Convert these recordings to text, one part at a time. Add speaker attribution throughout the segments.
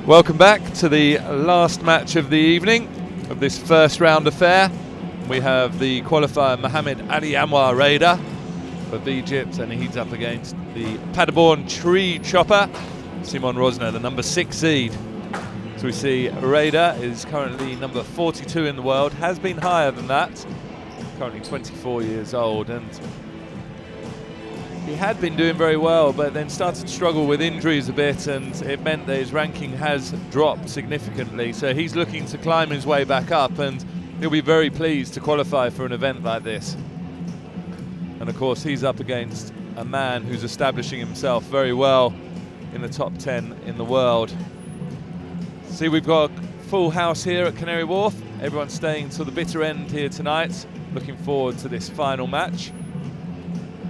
Speaker 1: Welcome back to the last match of the evening of this first round affair. We have the qualifier Mohamed Ali Anwar Reda of Egypt, and he's up against the Paderborn tree chopper Simon Rosner, the number 6 seed. So we see Reda is currently number 42 in the world, has been higher than that, currently 24 years old, and he had been doing very well, but then started to struggle with injuries a bit, and it meant that his ranking has dropped significantly. So he's looking to climb his way back up, and he'll be very pleased to qualify for an event like this. And of course, he's up against a man who's establishing himself very well in the top 10 in the world. See, we've got a full house here at Canary Wharf. Everyone's staying till the bitter end here tonight. Looking forward to this final match.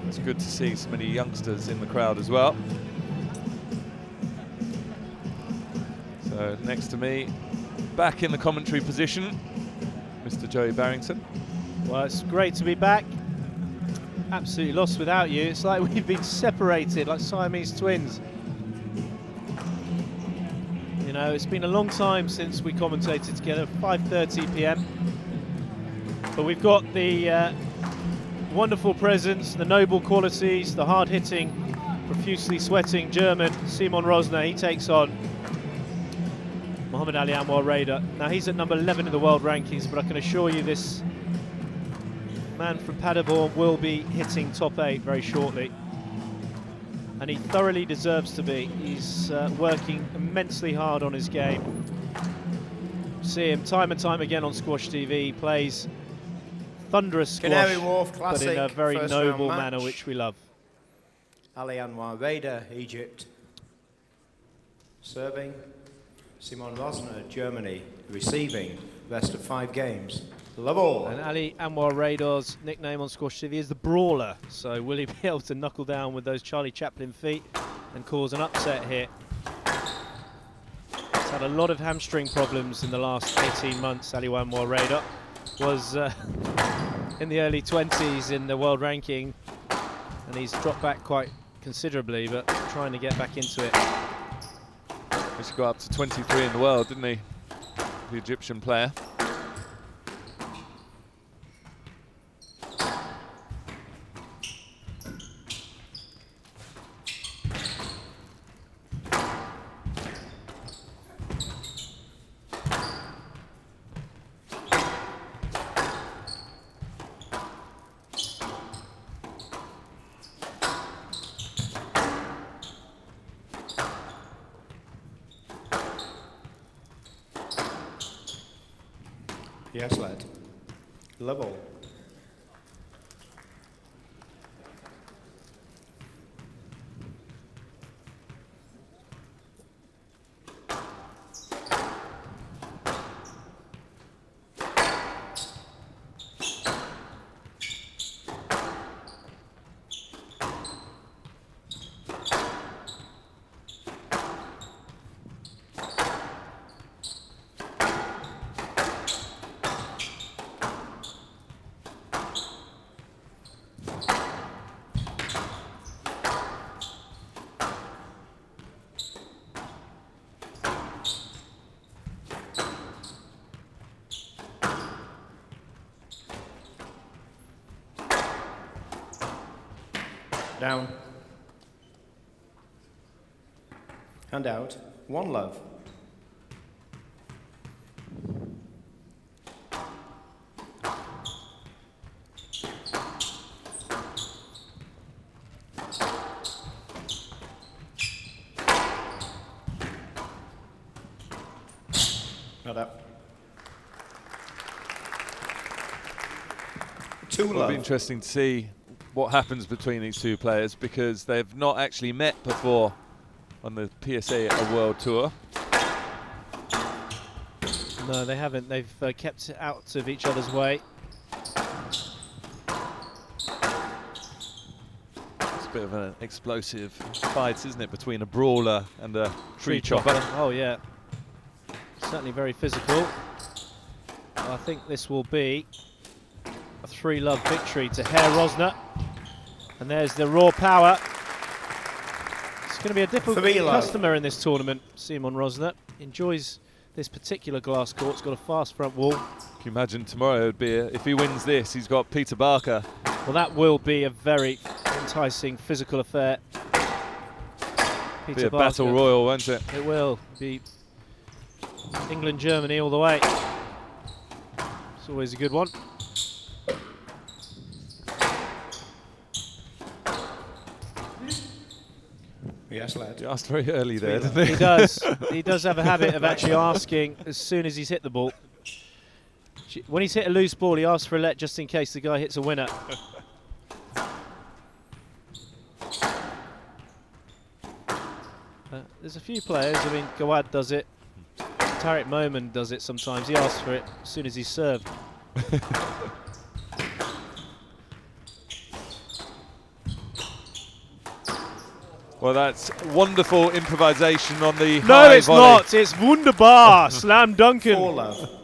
Speaker 1: It's good to see so many youngsters in the crowd as well. So next to me, back in the commentary position, Mr. Joey Barrington.
Speaker 2: Well, it's great to be back. Absolutely lost without you. It's like we've been separated, like Siamese twins. You know, it's been a long time since we commentated together, 5:30 p.m. But we've got the wonderful presence, the noble qualities, the hard-hitting, profusely sweating German Simon Rosner. He takes on Mohamed Ali Anwar Reda. Now, he's at number 11 in the world rankings, but I can assure you this man from Paderborn will be hitting top 8 very shortly. And he thoroughly deserves to be. He's working immensely hard on his game. See him time and time again on Squash TV. He plays thunderous squash,
Speaker 3: Canary Wharf Classic,
Speaker 2: but in a very
Speaker 3: first
Speaker 2: noble
Speaker 3: round
Speaker 2: manner,
Speaker 3: match.
Speaker 2: which we love.
Speaker 3: Ali Anwar Reda, Egypt. Serving, Simon Rosner, Germany. Receiving, best of 5 games. Love all.
Speaker 2: And Ali Anwar Reda's nickname on Squash TV is the Brawler. So will he be able to knuckle down with those Charlie Chaplin feet and cause an upset here? He's had a lot of hamstring problems in the last 18 months, Ali Anwar Reda. Was in the early 20s in the world ranking, and he's dropped back quite considerably, but trying to get back into it.
Speaker 1: He's got up to 23 in the world, didn't he? The Egyptian player.
Speaker 3: Yes, lad. Level. Down. Hand out. One love. Not up. Two love.
Speaker 1: It'll be interesting to see what happens between these two players, because they've not actually met before on the PSA World Tour.
Speaker 2: No, they haven't. They've kept it out of each other's way.
Speaker 1: It's a bit of an explosive fight, isn't it, between a brawler and a tree chopper?
Speaker 2: Oh, yeah. Certainly very physical. I think this will be a 3-love victory to Herr Rosner. And there's the raw power. going to be a difficult
Speaker 3: 3-love.
Speaker 2: customer in this tournament, Simon Rosner. Enjoys this particular glass court. It's got a fast front wall.
Speaker 1: Can you imagine tomorrow would be if he wins this, he's got Peter Barker.
Speaker 2: Well, that will be a very enticing physical affair.
Speaker 1: Be a battle royal, won't it?
Speaker 2: It will be England, Germany all the way. It's always a good one.
Speaker 3: Yes, lad.
Speaker 1: He asked very early there, didn't he?
Speaker 2: He does. He does have a habit of actually asking as soon as he's hit the ball. When he's hit a loose ball, he asks for a let just in case the guy hits a winner. There's a few players. I mean, Gawad does it. Tariq Momin does it sometimes. He asks for it as soon as he's served.
Speaker 1: Well, that's wonderful improvisation on the
Speaker 2: No,
Speaker 1: high
Speaker 2: it's
Speaker 1: volley.
Speaker 2: not. It's wunderbar. Slam Duncan.
Speaker 3: 4-love.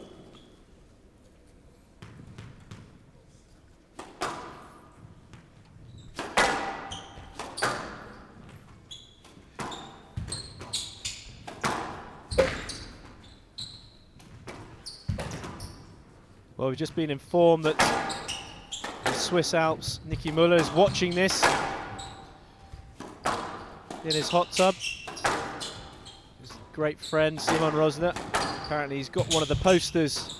Speaker 2: Well, we've just been informed that the Swiss Alps, Nicky Müller, is watching this in his hot tub. His great friend, Simon Rosner. Apparently he's got one of the posters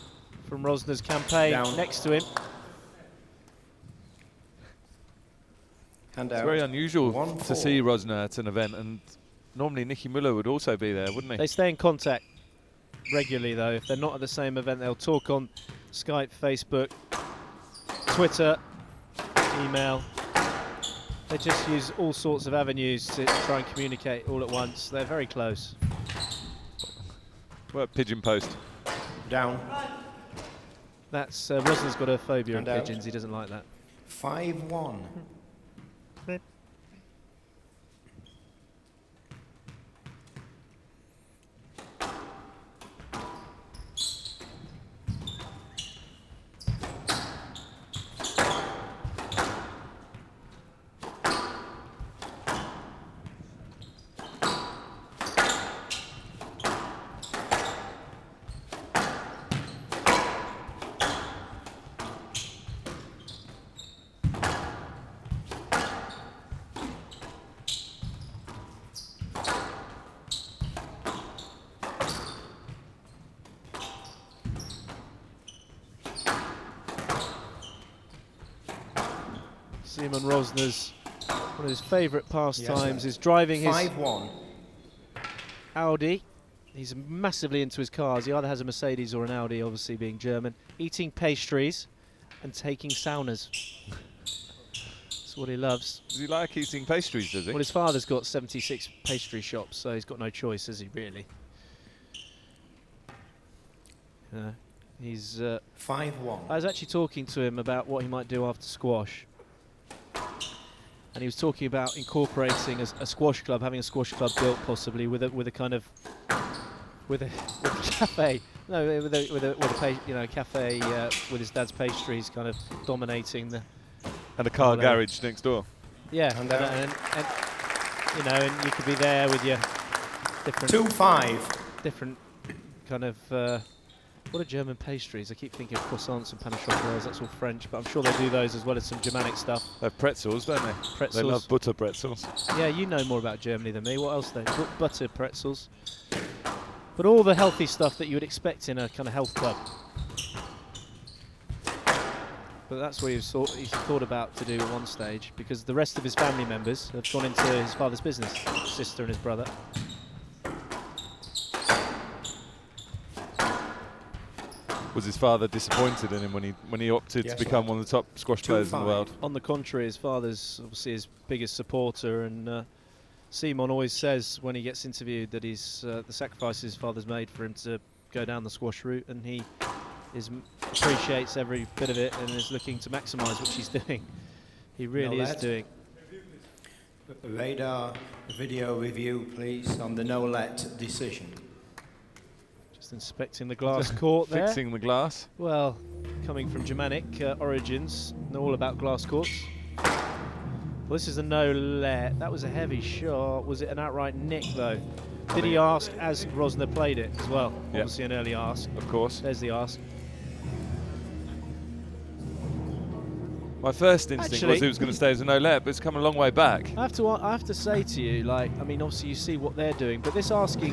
Speaker 2: from Rosner's campaign next to him.
Speaker 3: Hand
Speaker 1: It's
Speaker 3: out.
Speaker 1: very unusual
Speaker 3: 1-4.
Speaker 1: to see Rosner at an event, and normally Nicky Müller would also be there, wouldn't he?
Speaker 2: They stay in contact regularly, though. If they're not at the same event, they'll talk on Skype, Facebook, Twitter, email. They just use all sorts of avenues to try and communicate all at once. They're very close.
Speaker 1: Well, pigeon post.
Speaker 3: Down.
Speaker 2: That's Rosner's got a phobia
Speaker 3: And
Speaker 2: of
Speaker 3: out.
Speaker 2: pigeons. He doesn't like that.
Speaker 3: 5-1.
Speaker 2: Simon Rosner's one of his favourite pastimes
Speaker 3: sir.
Speaker 2: is driving his
Speaker 3: 5-1.
Speaker 2: Audi. He's massively into his cars. He either has a Mercedes or an Audi, obviously being German. Eating pastries and taking saunas. That's what he loves.
Speaker 1: Does he like eating pastries, does he?
Speaker 2: Well, his father's got 76 pastry shops, so he's got no choice, has he, really? He's...
Speaker 3: 5-1.
Speaker 2: I was actually talking to him about what he might do after squash. And he was talking about incorporating a squash club, having a squash club built possibly with a kind of with a cafe. No, with a cafe with his dad's pastries, kind of dominating the.
Speaker 1: And a car
Speaker 2: Hello.
Speaker 1: garage next door.
Speaker 2: Yeah,
Speaker 3: And
Speaker 2: and and you could be there with your different
Speaker 3: 2-5.
Speaker 2: different kind of. What are German pastries? I keep thinking of croissants and pain au chocolat. That's all French, but I'm sure they do those as well as some Germanic stuff.
Speaker 1: They have pretzels, don't they?
Speaker 2: Pretzels.
Speaker 1: They love butter pretzels.
Speaker 2: Yeah, you know more about Germany than me. What else though? Butter pretzels. But all the healthy stuff that you would expect in a kind of health club. But that's what he's thought about to do at one stage, because the rest of his family members have gone into his father's business, his sister and his brother.
Speaker 1: Was his father disappointed in him when he opted to become one of the top squash players in the world?
Speaker 2: On the contrary, his father's obviously his biggest supporter, and Simon always says when he gets interviewed that he's the sacrifices his father's made for him to go down the squash route, and he appreciates every bit of it and is looking to maximise what she's doing. He really is doing.
Speaker 3: Reda, video review, please, on the no-let decision.
Speaker 2: Just inspecting the glass court there.
Speaker 1: Fixing the glass.
Speaker 2: Well, coming from Germanic origins, know all about glass courts. Well, this is a no-let. That was a heavy shot. Was it an outright nick, though? Did he ask as Rosner played it as well?
Speaker 1: Yep.
Speaker 2: Obviously an early ask.
Speaker 1: Of course.
Speaker 2: There's the ask.
Speaker 1: My first instinct was he was going to stay as a no-let, but it's come a long way back.
Speaker 2: I have to say to you, like, I mean, obviously you see what they're doing, but this asking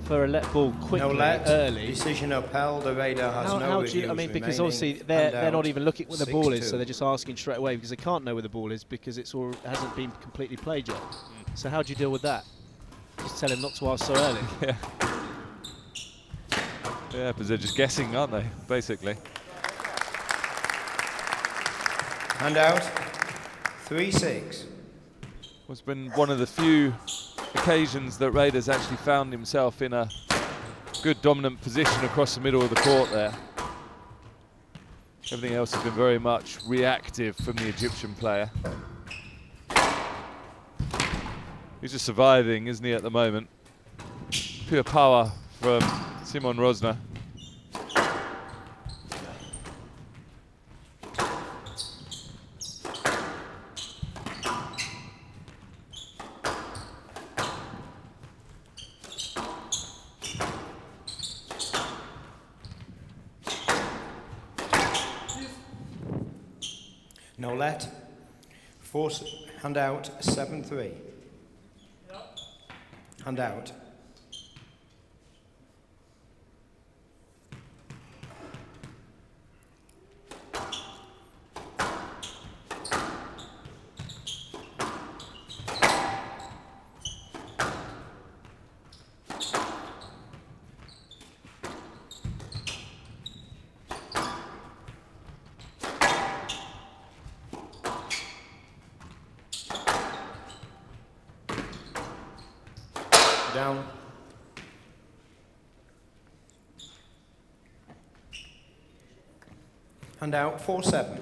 Speaker 2: for a let ball quickly,
Speaker 3: No let.
Speaker 2: early.
Speaker 3: Decision upheld. The Reda has no
Speaker 2: How do you, I mean, because obviously they're not even looking where the ball is, so they're just asking straight away because they can't know where the ball is because it hasn't been completely played yet. So how do you deal with that? Just tell him not to ask so early.
Speaker 1: Yeah. Yeah, because they're just guessing, aren't they, basically?
Speaker 3: Hand out. 3-6.
Speaker 1: It's been one of the few occasions that Reda's actually found himself in a good dominant position across the middle of the court there. Everything else has been very much reactive from the Egyptian player. He's just surviving, isn't he, at the moment? Pure power from Simon Rosner.
Speaker 3: No let. Force. Hand out. 7-3. Hand out. Down. Hand out. 4-7.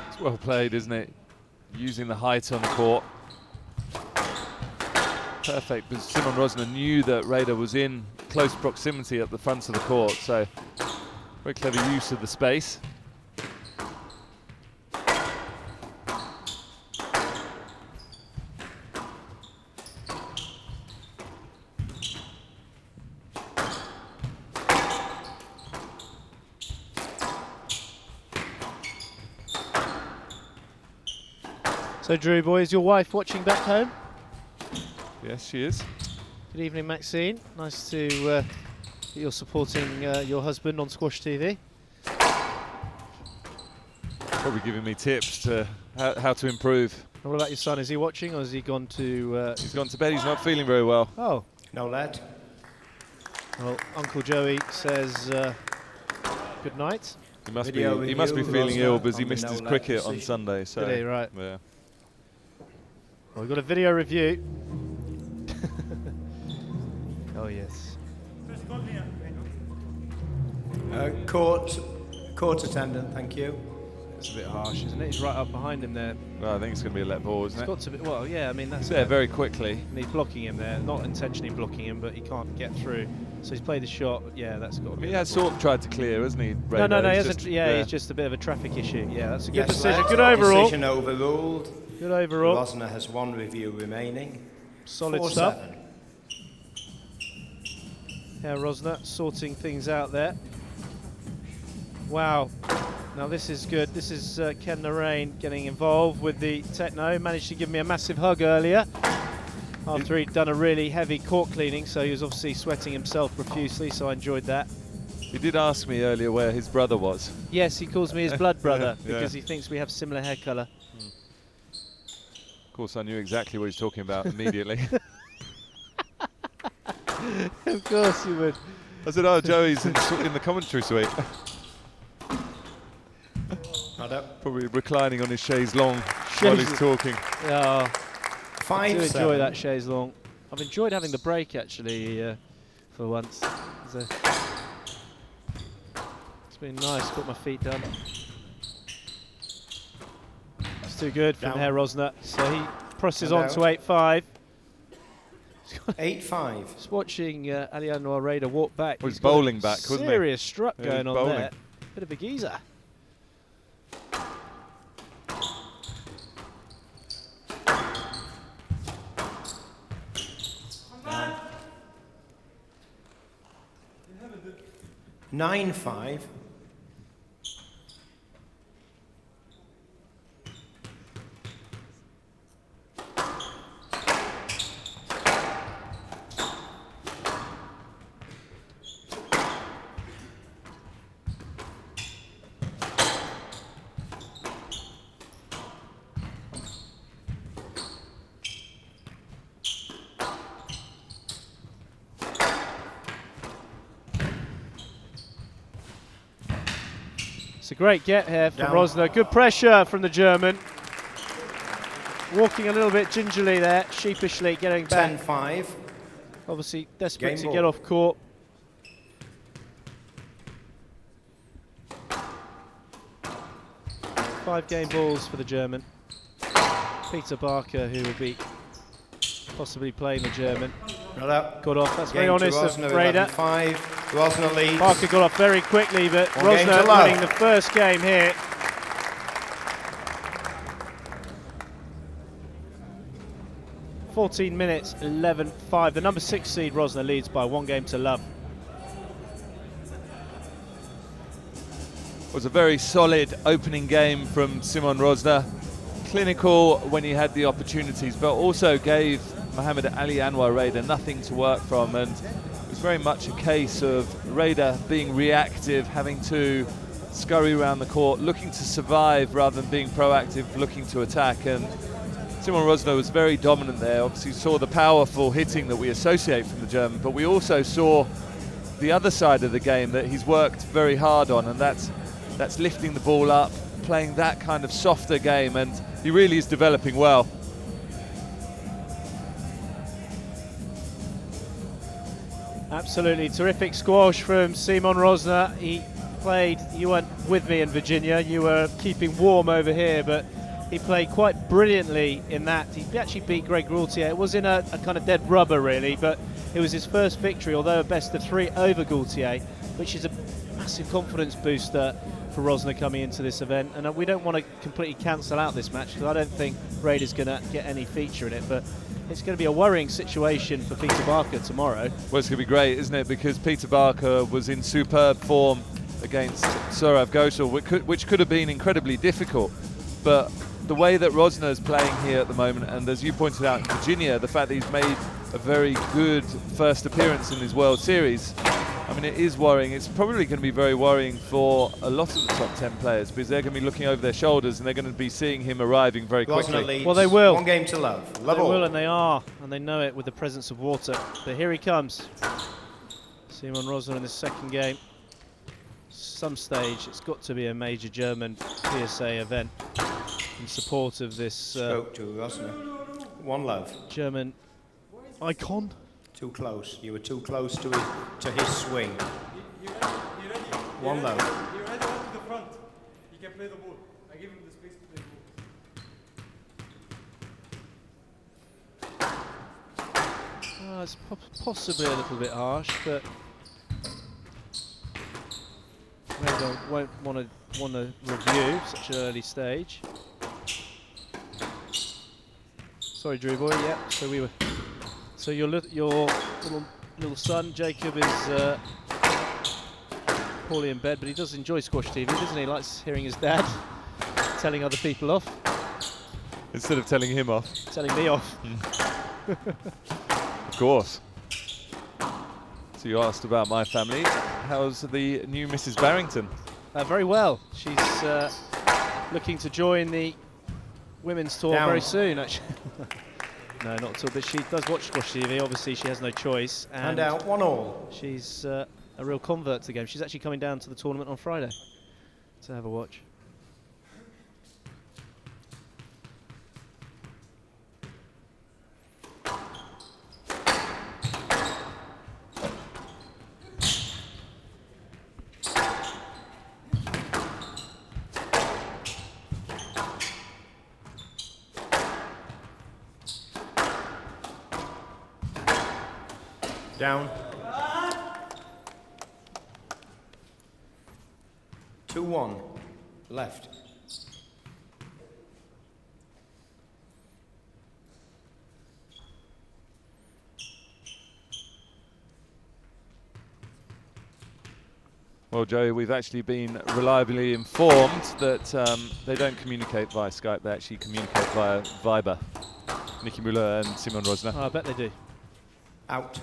Speaker 1: It's well played, isn't it? Using the height on the court. Perfect, because Simon Rosner knew that Reda was in close proximity at the front of the court, so very clever use of the space.
Speaker 2: So Drew, boy, is your wife watching back home?
Speaker 1: Yes, she is.
Speaker 2: Good evening, Maxine. Nice to that you're supporting your husband on Squash TV.
Speaker 1: Probably giving me tips to how to improve.
Speaker 2: And what about your son? Is he watching or has he gone to...
Speaker 1: He's gone to bed, he's not feeling very well.
Speaker 2: Oh.
Speaker 3: No let.
Speaker 2: Well, Uncle Joey says good night.
Speaker 1: He must be feeling ill because he missed his cricket on Sunday. So
Speaker 2: did he? Right.
Speaker 1: Yeah.
Speaker 2: Well, we've got a video review. Oh, yes.
Speaker 3: Court attendant, thank you.
Speaker 2: It's a bit harsh, isn't it? He's right up behind him there.
Speaker 1: Well, I think it's going to be a let ball, isn't
Speaker 2: It's
Speaker 1: it?
Speaker 2: got to be. Well, yeah, I mean, that's
Speaker 1: There very quickly.
Speaker 2: And he's blocking him there. Not intentionally blocking him, but he can't get through. So he's played the shot. Yeah, that's got to be.
Speaker 1: He has sort of tried to clear, hasn't he?
Speaker 2: No,
Speaker 1: Reda?
Speaker 2: he
Speaker 1: He's
Speaker 2: hasn't.
Speaker 1: just,
Speaker 2: It's just a bit of a traffic issue. Yeah, that's a good
Speaker 3: Yes,
Speaker 2: decision.
Speaker 3: let.
Speaker 2: Good overall.
Speaker 3: Decision overruled.
Speaker 2: Good overall.
Speaker 3: Rosner has one review remaining.
Speaker 2: Solid
Speaker 3: 4-7.
Speaker 2: stuff. Yeah, Rosner sorting things out there. Wow. Now this is good. This is Ken Narain getting involved with the techno. Managed to give me a massive hug earlier after he'd done a really heavy court cleaning, so he was obviously sweating himself profusely, so I enjoyed that.
Speaker 1: He did ask me earlier where his brother was.
Speaker 2: Yes, he calls me his blood brother
Speaker 1: Yeah.
Speaker 2: because he thinks we have similar hair colour.
Speaker 1: Of course, I knew exactly what he's talking about immediately.
Speaker 2: Of course you would.
Speaker 1: I said, oh, Joey's in the commentary suite. Probably reclining on his chaise longue while he's talking.
Speaker 2: Yeah. I do
Speaker 3: 5-7.
Speaker 2: enjoy that chaise longue. I've enjoyed having the break actually for once. It's been nice, got my feet done. It's too good from Herr Rosner, so he presses on to 8-5.
Speaker 3: 8-5.
Speaker 2: Just watching Ali Anwar Reda walk back.
Speaker 1: He's bowling back, wasn't he?
Speaker 2: Serious struck going on
Speaker 1: bowling
Speaker 2: there. Bit of a geezer.
Speaker 3: Nine 9-5.
Speaker 2: It's a great get here from Rosner. Good pressure from the German. Walking a little bit gingerly there, sheepishly getting back.
Speaker 3: 10-5.
Speaker 2: Obviously desperate
Speaker 3: Game
Speaker 2: to
Speaker 3: ball.
Speaker 2: get off court. Five game balls for the German. Peter Barker, who will be possibly playing the German. Got off, that's very honest of Reda.
Speaker 3: 5. Rosner leads.
Speaker 2: Parker got off very quickly, but
Speaker 3: One game to
Speaker 2: Rosner
Speaker 3: love.
Speaker 2: winning the first game here. .14 minutes, 11-5. The number 6 seed Rosner leads by 1 game to love.
Speaker 1: Was a very solid opening game from Simon Rosner. Clinical when he had the opportunities, but also gave Mohammed Ali Anwar Reda nothing to work from, and it was very much a case of Reda being reactive, having to scurry around the court, looking to survive rather than being proactive, looking to attack. And Simon Rosner was very dominant there. Obviously saw the powerful hitting that we associate from the German, but we also saw the other side of the game that he's worked very hard on, and that's lifting the ball up, playing that kind of softer game, and he really is developing well.
Speaker 2: Absolutely terrific squash from Simon Rosner. He played, you weren't with me in Virginia, you were keeping warm over here, but he played quite brilliantly in that. He actually beat Greg Gaultier. It was in a kind of dead rubber really, but it was his first victory, although a best of 3 over Gaultier, which is a massive confidence booster for Rosner coming into this event. And we don't want to completely cancel out this match, because I don't think Reda's going to get any feature in it, but it's going to be a worrying situation for Peter Barker tomorrow.
Speaker 1: Well, it's going to be great, isn't it? Because Peter Barker was in superb form against Sourav Ghoshal, which could have been incredibly difficult. But the way that Rosner is playing here at the moment, and as you pointed out in Virginia, the fact that he's made a very good first appearance in his World Series, I mean, it is worrying. It's probably going to be very worrying for a lot of the top 10 players, because they're going to be looking over their shoulders and they're going to be seeing him arriving very quickly.
Speaker 3: Leads.
Speaker 2: Well, they will.
Speaker 3: 1 game to love.
Speaker 2: They will, and they are, and they know it with the presence of water. But here he comes. Simon Rosner in the second game. Some stage, it's got to be a major German PSA event in support of this
Speaker 3: Spoke to Rosner. 1 love.
Speaker 2: German icon.
Speaker 3: Too close. You were too close to his swing. 1 love.
Speaker 4: You're right to the front. He can play the ball. I give him the space to play the ball.
Speaker 2: It's possibly a little bit harsh, but Reda won't want to review such an early stage. Sorry, Drew boy. Yeah. So your little son Jacob is poorly in bed, but he does enjoy squash TV, doesn't he? He likes hearing his dad telling other people off.
Speaker 1: Instead of telling him off.
Speaker 2: Telling me off.
Speaker 1: Of course. So you asked about my family. How's the new Mrs. Barrington?
Speaker 2: Very well. She's looking to join the women's tour very soon, actually. No, not at all, but she does watch squash TV. Obviously, she has no choice.
Speaker 3: And out 1-all.
Speaker 2: She's a real convert to the game. She's actually coming down to the tournament on Friday to have a watch.
Speaker 3: Down. 2-1. Left.
Speaker 1: Well, Joey, we've actually been reliably informed that they don't communicate via Skype, they actually communicate via Viber. Nicky Müller and Simon Rosner.
Speaker 2: Oh, I bet they do.
Speaker 3: Out.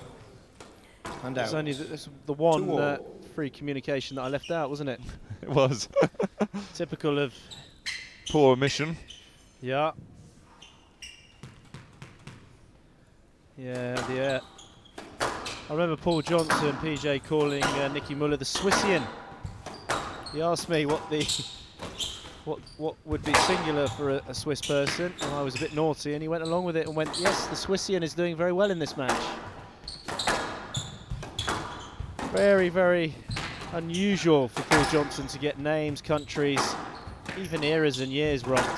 Speaker 3: And
Speaker 2: It's
Speaker 3: out.
Speaker 2: only the one
Speaker 3: 2-all.
Speaker 2: free communication that I left out, wasn't it?
Speaker 1: It was.
Speaker 2: Typical of...
Speaker 1: Poor omission.
Speaker 2: Yeah. Yeah. I remember Paul Johnson, PJ, calling Nicky Müller the Swissian. He asked me what the what would be singular for a Swiss person, and I was a bit naughty, and he went along with it and went, yes, the Swissian is doing very well in this match. Very, very unusual for Paul Johnson to get names, countries, even eras and years wrong.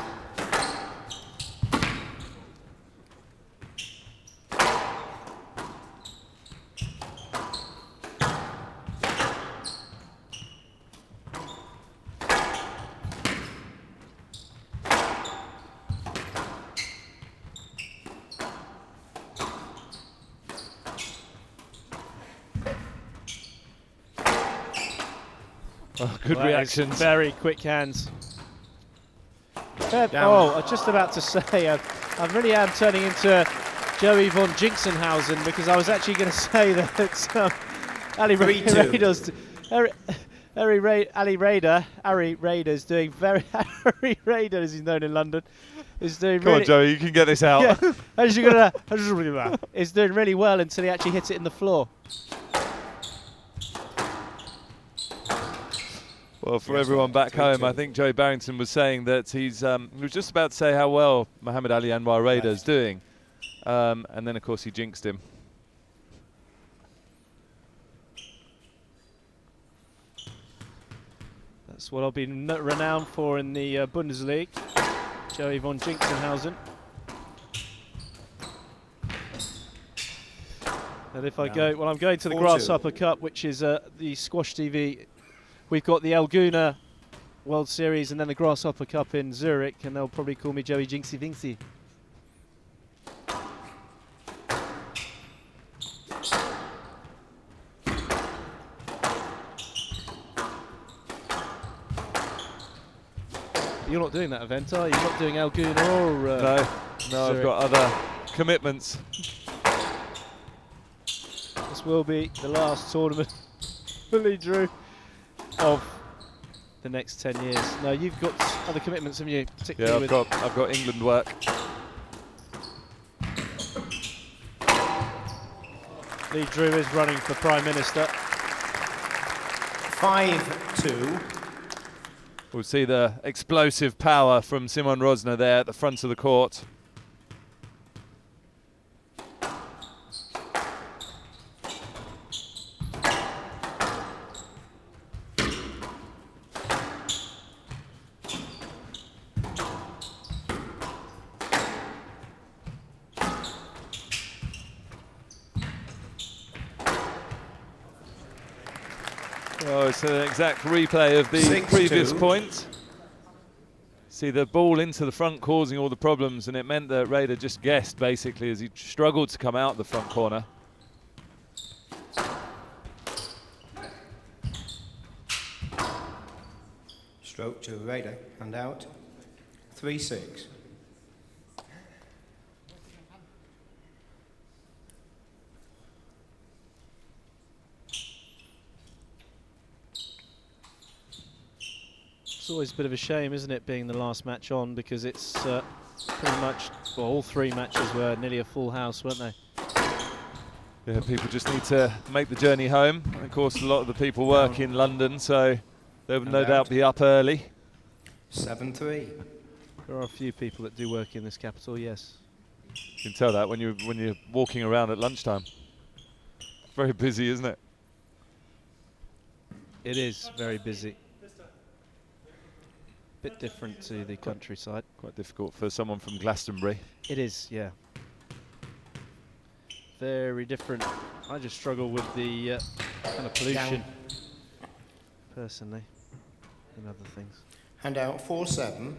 Speaker 1: Oh, good
Speaker 2: That is
Speaker 1: reactions.
Speaker 2: Very quick hands.
Speaker 3: Down.
Speaker 2: Oh, I was just about to say, I really am turning into Joey von Jinxenhausen, because I was actually going to say that Ali
Speaker 3: 3-2.
Speaker 2: Reda's Ari Reda's doing very Ari Reda, as he's known in London, is doing
Speaker 1: Come
Speaker 2: really.
Speaker 1: on, Joey, you can get this out.
Speaker 2: Yeah, is doing really well until he actually hits it in the floor.
Speaker 1: Well, for
Speaker 3: Yes,
Speaker 1: everyone back
Speaker 3: 3-2.
Speaker 1: home, I think Joey Barrington was saying that he was just about to say how well Muhammad Ali Anwar Reda is doing. And then, of course, he jinxed him.
Speaker 2: That's what I've been renowned for in the Bundesliga. Joey von Jinxenhausen. And if I go, well, I'm going to the
Speaker 3: 4-2.
Speaker 2: Grasshopper Cup, which is the Squash TV. We've got the El Guna World Series and then the Grasshopper Cup in Zurich, and they'll probably call me Joey Jinxie Vinxie. You're not doing that event, are you? You're not doing El Guna or
Speaker 1: No, I've
Speaker 2: Zurich.
Speaker 1: got other commitments.
Speaker 2: This will be the last tournament fully drew of the next 10 years. No, you've got other commitments, haven't you?
Speaker 1: Yeah,
Speaker 2: Particularly
Speaker 1: I've got England work.
Speaker 2: Lee Drew is running for Prime Minister.
Speaker 3: 5-2.
Speaker 1: We'll see the explosive power from Simon Rosner there at the front of the court. Oh, it's an exact replay of the
Speaker 3: 6-2.
Speaker 1: previous point. See the ball into the front causing all the problems, and it meant that Reda just guessed basically as he struggled to come out the front corner.
Speaker 3: Stroke to Reda and out. 3-6.
Speaker 2: It's always a bit of a shame, isn't it, being the last match on, because it's pretty much, well, all three matches were nearly a full house, weren't they?
Speaker 1: Yeah, people just need to make the journey home. And of course, a lot of the people work in London, so they will no
Speaker 3: And
Speaker 1: doubt
Speaker 3: out.
Speaker 1: be up early.
Speaker 3: 7-3.
Speaker 2: There are a few people that do work in this capital, yes.
Speaker 1: You can tell that when you're walking around at lunchtime. Very busy, isn't it?
Speaker 2: It is very busy. Bit different to the countryside.
Speaker 1: Quite difficult for someone from Glastonbury.
Speaker 2: It is, yeah. Very different. I just struggle with the kind of pollution, personally, and other things.
Speaker 3: Hand out 4-7.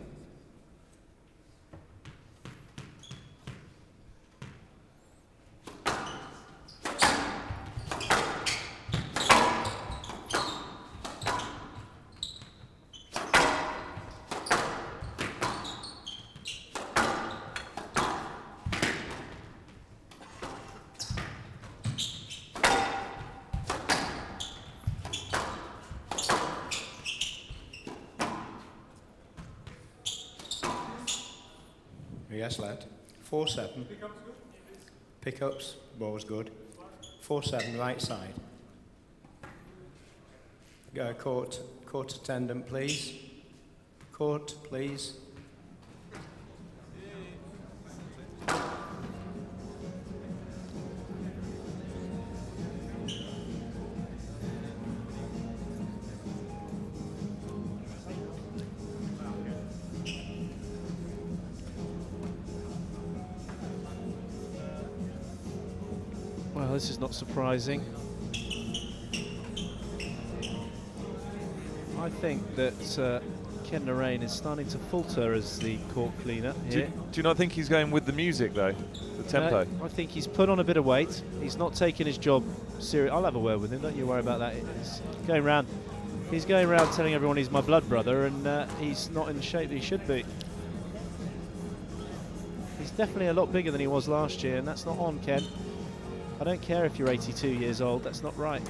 Speaker 3: Yes, lad. 4-7. Pickups, ball's good. 4-7, right side. Court attendant, please. Court, please.
Speaker 2: Well, this is not surprising. I think that Ken Narain is starting to falter as the court cleaner here.
Speaker 1: Do you not think he's going with the music though, the tempo?
Speaker 2: I think he's put on a bit of weight. He's not taking his job serious. I'll have a word with him. Don't you worry about that. He's going around. He's going around telling everyone he's my blood brother, and he's not in the shape that he should be. He's definitely a lot bigger than he was last year, and that's not on, Ken. I don't care if you're 82 years old. That's not right.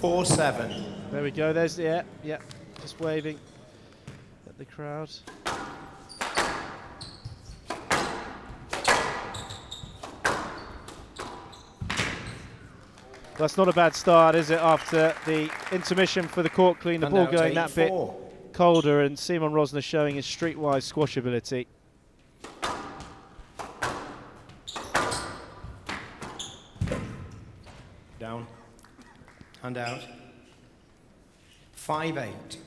Speaker 3: 4-7.
Speaker 2: There we go. There's the yeah. Just waving at the crowd. That's not a bad start, is it, after the intermission for the court clean, the ball going that bit colder, and Simon Rosner showing his streetwise squash ability.
Speaker 3: Down. Hand out. 5-8.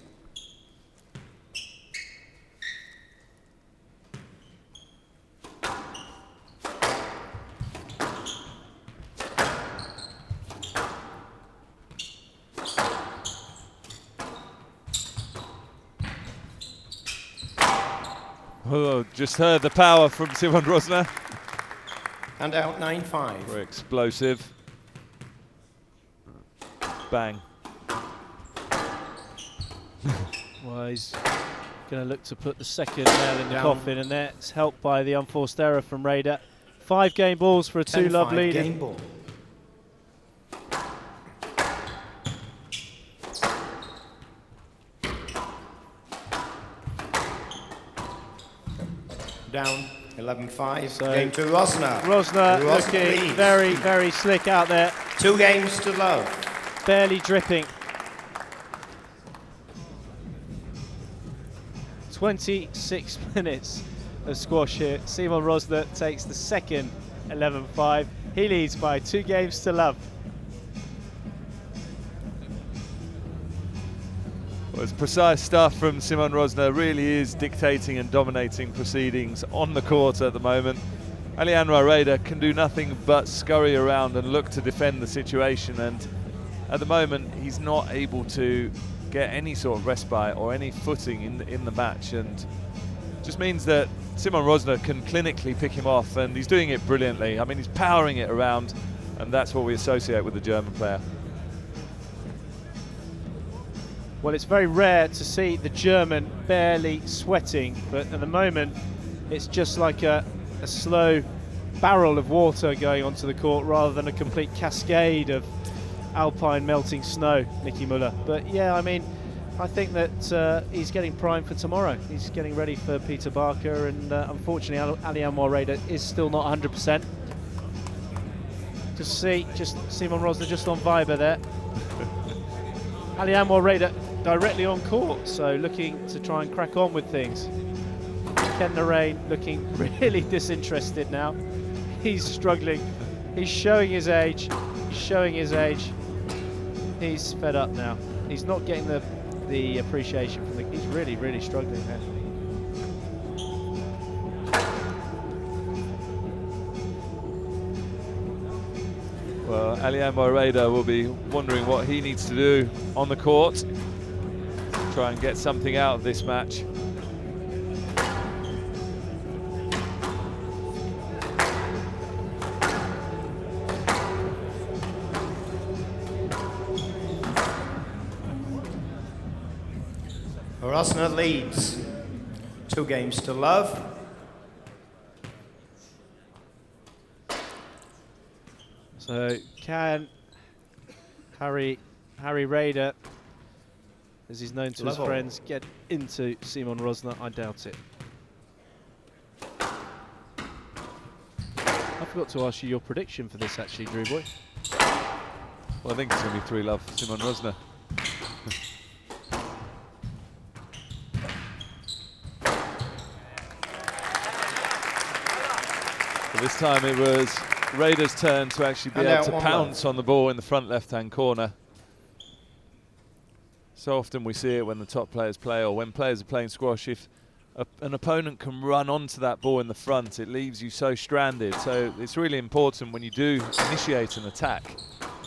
Speaker 1: Oh, just heard the power from Simon Rosner.
Speaker 3: Hand out 9-5.
Speaker 1: Very explosive. Bang.
Speaker 2: Well, he's going to look to put the second nail in the coffin, and that's helped by the unforced error from Reda. 5 game balls for a 2-love lead.
Speaker 3: Game ball. Down 11-5.
Speaker 2: So
Speaker 3: game to Rosner.
Speaker 2: Rosner looking
Speaker 3: leads.
Speaker 2: very, very slick out there.
Speaker 3: 2 games to love.
Speaker 2: Barely dripping. 26 minutes of squash here. Simon Rosner takes the second 11-5. He leads by 2 games to love.
Speaker 1: Well, it's precise stuff from Simon Rosner. Really is dictating and dominating proceedings on the court at the moment. Ali Anwar Reda can do nothing but scurry around and look to defend the situation, and at the moment he's not able to get any sort of respite or any footing in the match, and just means that Simon Rosner can clinically pick him off, and he's doing it brilliantly. I mean, he's powering it around, and that's what we associate with the German player.
Speaker 2: Well, it's very rare to see the German barely sweating, but at the moment it's just like a slow barrel of water going onto the court rather than a complete cascade of alpine melting snow, Nicky Muller. But yeah, I mean, I think that he's getting primed for tomorrow. He's getting ready for Peter Barker, and unfortunately Ali Anwar Reda is still not 100%. Just Simon Rosner just on Viber there. Ali Anwar Reda directly on court, so looking to try and crack on with things. Ken Narain looking really disinterested now. He's struggling. He's showing his age. He's showing his age. He's fed up now. He's not getting the appreciation from the. He's really, really struggling there.
Speaker 1: Well, Ali Reda will be wondering what he needs to do on the court to try and get something out of this match.
Speaker 3: Rosner leads 2 games to love.
Speaker 2: So can Harry Reda, as he's known to his friends, get into Simon Rosner? I doubt it. I forgot to ask you your prediction for this actually, Drew Boy.
Speaker 1: Well, I think it's going to be 3-love for Simon Rosner. But this time it was Reda's turn to actually be able to pounce on the ball in the front left-hand corner. So often we see it when the top players play, or when players are playing squash, if an opponent can run onto that ball in the front, it leaves you so stranded. So it's really important when you do initiate an attack,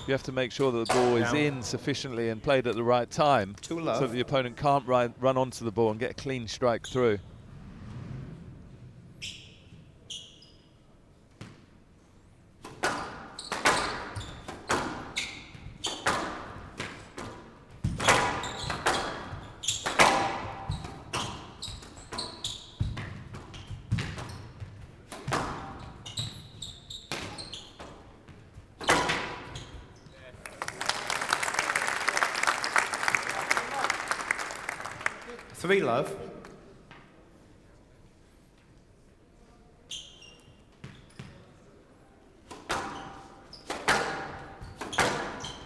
Speaker 1: you have to make sure that the ball is in sufficiently and played at the right time, so that the opponent can't run onto the ball and get a clean strike through.
Speaker 3: Three love.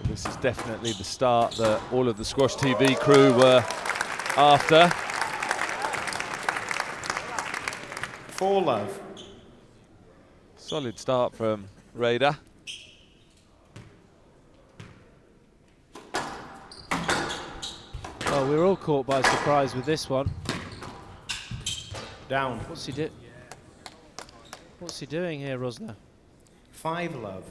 Speaker 1: This is definitely the start that all of the Squash TV crew were after.
Speaker 3: 4 love.
Speaker 1: Solid start from Reda.
Speaker 2: Well, we were all caught by surprise with this one.
Speaker 3: Down.
Speaker 2: What's he doing here, Rosner?
Speaker 3: 5 love.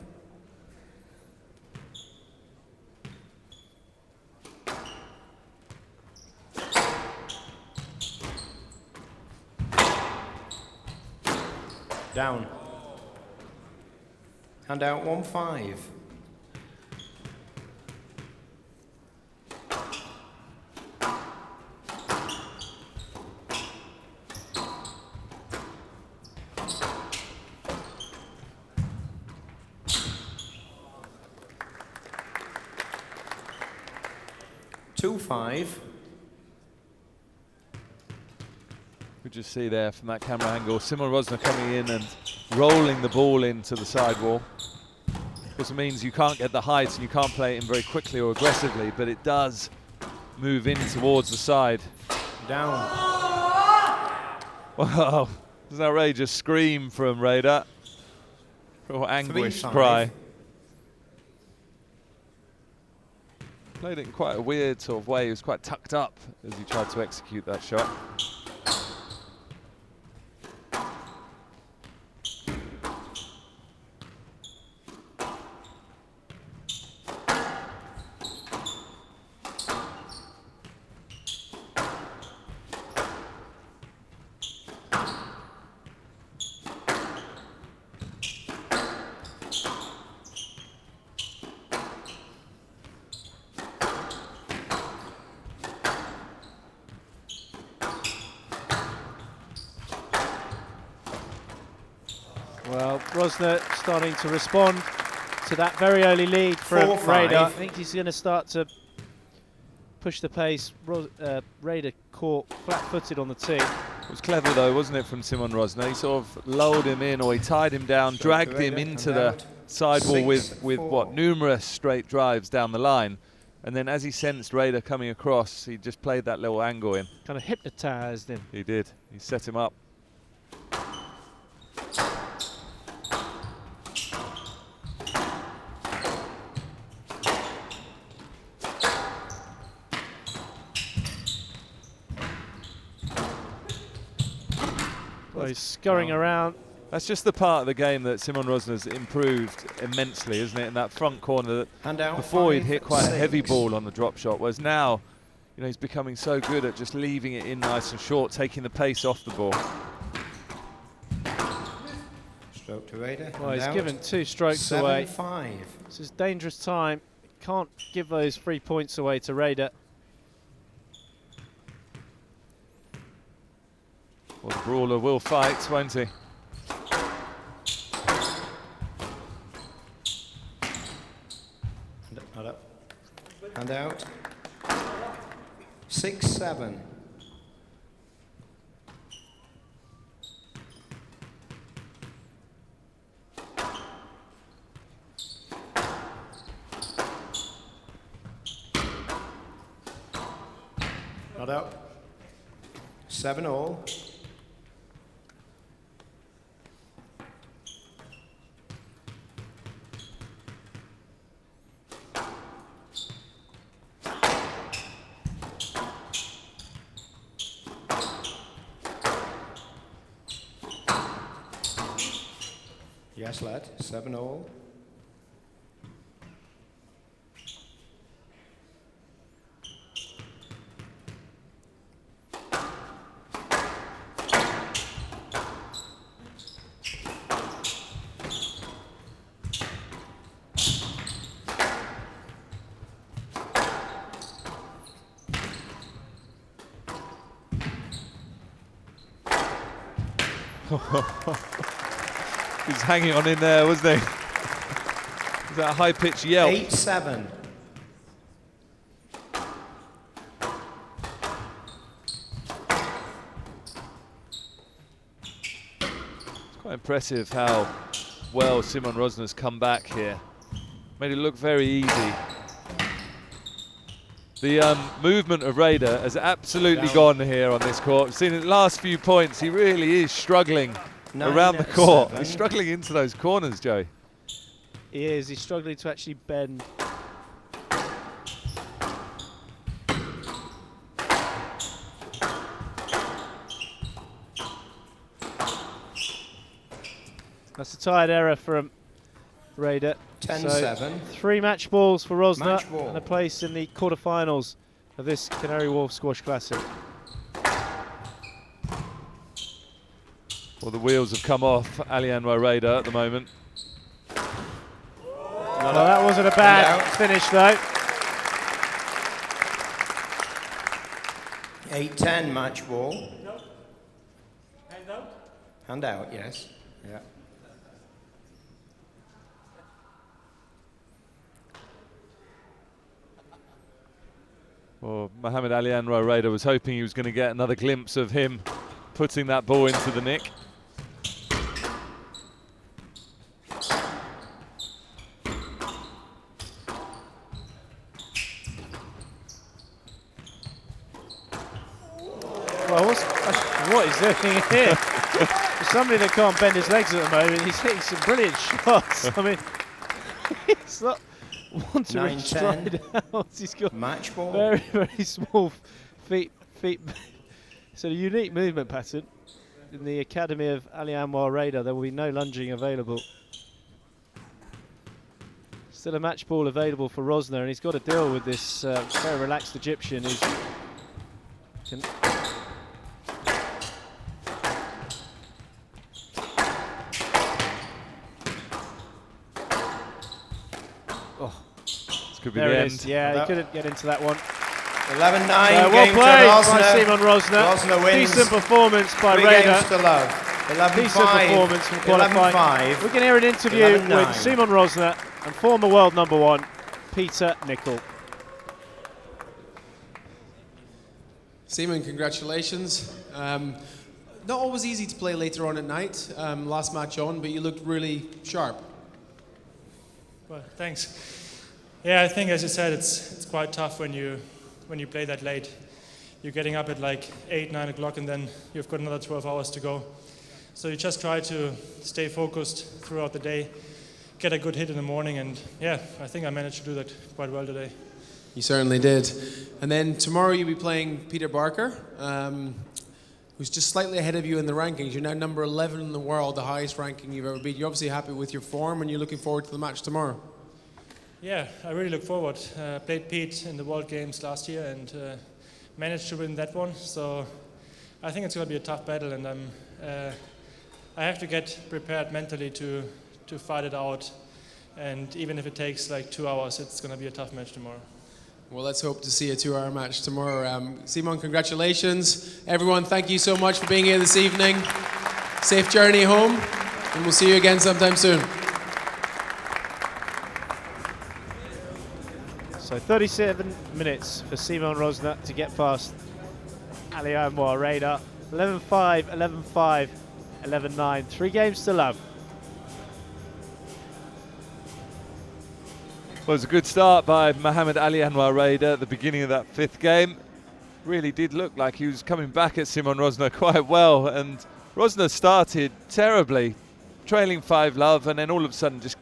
Speaker 3: Down. Hand out 1-5.
Speaker 1: We just see there from that camera angle, Simon Rosner coming in and rolling the ball into the sidewall. Of course, it means you can't get the height and you can't play it in very quickly or aggressively, but it does move in towards the side.
Speaker 3: Down.
Speaker 1: Wow, there's an outrageous scream from Reda. Real anguished cry. Played it in quite a weird sort of way. He was quite tucked up as he tried to execute that shot.
Speaker 2: Well, Rosner starting to respond to that very early lead from Reda. I think he's going to start to push the pace. Reda caught flat-footed on the tee.
Speaker 1: It was clever though, wasn't it, from Simon Rosner? He sort of lulled him in, or he tied him down, dragged him into the sidewall with what, numerous straight drives down the line. And then as he sensed Reda coming across, he just played that little angle in.
Speaker 2: Kind of hypnotised him.
Speaker 1: He did. He set him up.
Speaker 2: Well, he's scurrying around,
Speaker 1: That's just the part of the game that Simon Rosner's improved immensely, isn't it? In that front corner, that before he'd hit quite a heavy ball on the drop shot, whereas now, you know, he's becoming so good at just leaving it in nice and short, taking the pace off the ball.
Speaker 3: Stroke to Reda.
Speaker 2: Well, he's given 2 strokes away.
Speaker 3: 7-5.
Speaker 2: This is dangerous time. Can't give those 3 points away to Reda.
Speaker 1: Well, the brawler will fight, won't he?
Speaker 3: Hand up. Hand out. 6-7. Not up. 7-all. Yes, lad. 7-all.
Speaker 1: He's hanging on in there, wasn't he? Was that a high-pitched yelp?
Speaker 3: 8-7.
Speaker 1: It's quite impressive how well Simon Rosner's come back here. Made it look very easy. The movement of Reda has absolutely gone here on this court. We've seen in the last few points, he really is struggling around the court. He's struggling into those corners, Joey.
Speaker 2: He is. He's struggling to actually bend. That's a tired error from Reda.
Speaker 3: 10-7.
Speaker 2: So 3 match balls for Rosner
Speaker 3: Match ball.
Speaker 2: and a place in the quarterfinals of this Canary Wharf Squash Classic.
Speaker 1: Well, the wheels have come off Alianwa Reda at the moment.
Speaker 2: Well, that wasn't a bad finish, though.
Speaker 3: 8-10 match ball.
Speaker 4: Hand out.
Speaker 3: Hand out, yes. Yeah.
Speaker 1: Well, Mohamed Alianwa Reda was hoping he was going to get another glimpse of him putting that ball into the nick.
Speaker 2: Well, what is doing here? For somebody that can't bend his legs at the moment, he's hitting some brilliant shots. I mean, he's not one to reach stride out. He's got
Speaker 3: match ball.
Speaker 2: Very, very small feet. It's a unique movement pattern. In the academy of Alianwa Reda, there will be no lunging available. Still a match ball available for Rosner, and he's got to deal with this very relaxed Egyptian who's can
Speaker 1: could be
Speaker 2: there
Speaker 1: the
Speaker 2: it
Speaker 1: end.
Speaker 2: is. Yeah, he couldn't get into that one.
Speaker 3: 11-9
Speaker 2: well
Speaker 3: game
Speaker 2: played
Speaker 3: to Rosner.
Speaker 2: by Simon Rosner.
Speaker 3: Rosner wins.
Speaker 2: Decent performance by
Speaker 3: 3
Speaker 2: Reda.
Speaker 3: games to love. 11-5.
Speaker 2: Decent performance from qualifying.
Speaker 3: 11-5.
Speaker 2: We can hear an interview
Speaker 3: 11-9.
Speaker 2: with Simon Rosner and former world #1, Peter Nicol.
Speaker 5: Simon, congratulations. Not always easy to play later on at night, last match on, but you looked really sharp.
Speaker 4: Well, thanks. Yeah, I think, as you said, it's quite tough when you play that late. You're getting up at like 8, 9 o'clock, and then you've got another 12 hours to go. So you just try to stay focused throughout the day, get a good hit in the morning, and yeah, I think I managed to do that quite well today.
Speaker 5: You certainly did. And then tomorrow you'll be playing Peter Barker. who's just slightly ahead of you in the rankings. You're now number 11 in the world, the highest ranking you've ever beat. You're obviously happy with your form, and you're looking forward to the match tomorrow.
Speaker 4: Yeah, I really look forward. Played Pete in the World Games last year and managed to win that one. So I think it's going to be a tough battle, and I have to get prepared mentally to fight it out. And even if it takes like 2 hours, it's going to be a tough match tomorrow.
Speaker 5: Well, let's hope to see a 2-hour match tomorrow. Simon, congratulations. Everyone, thank you so much for being here this evening. Safe journey home, and we'll see you again sometime soon.
Speaker 2: So 37 minutes for Simon Rosner to get past Ali Anwar Reda. 11-5, 11-5, 11-9. 3 games to love.
Speaker 1: Well, it was a good start by Mohammed Ali Anwar Reda at the beginning of that 5th game. Really did look like he was coming back at Simon Rosner quite well, and Rosner started terribly, trailing 5-love, and then all of a sudden just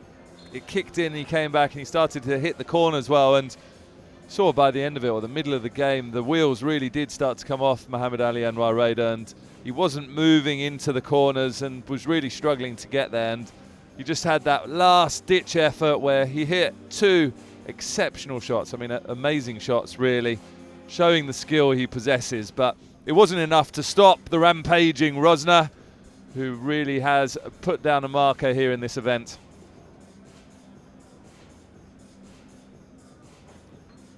Speaker 1: it kicked in, he came back and he started to hit the corners well, and saw by the end of it, or the middle of the game, the wheels really did start to come off Mohammed Ali Anwar Reda, and he wasn't moving into the corners and was really struggling to get there. And he just had that last ditch effort where he hit 2 exceptional shots. I mean, amazing shots really, showing the skill he possesses, but it wasn't enough to stop the rampaging Rosner, who really has put down a marker here in this event.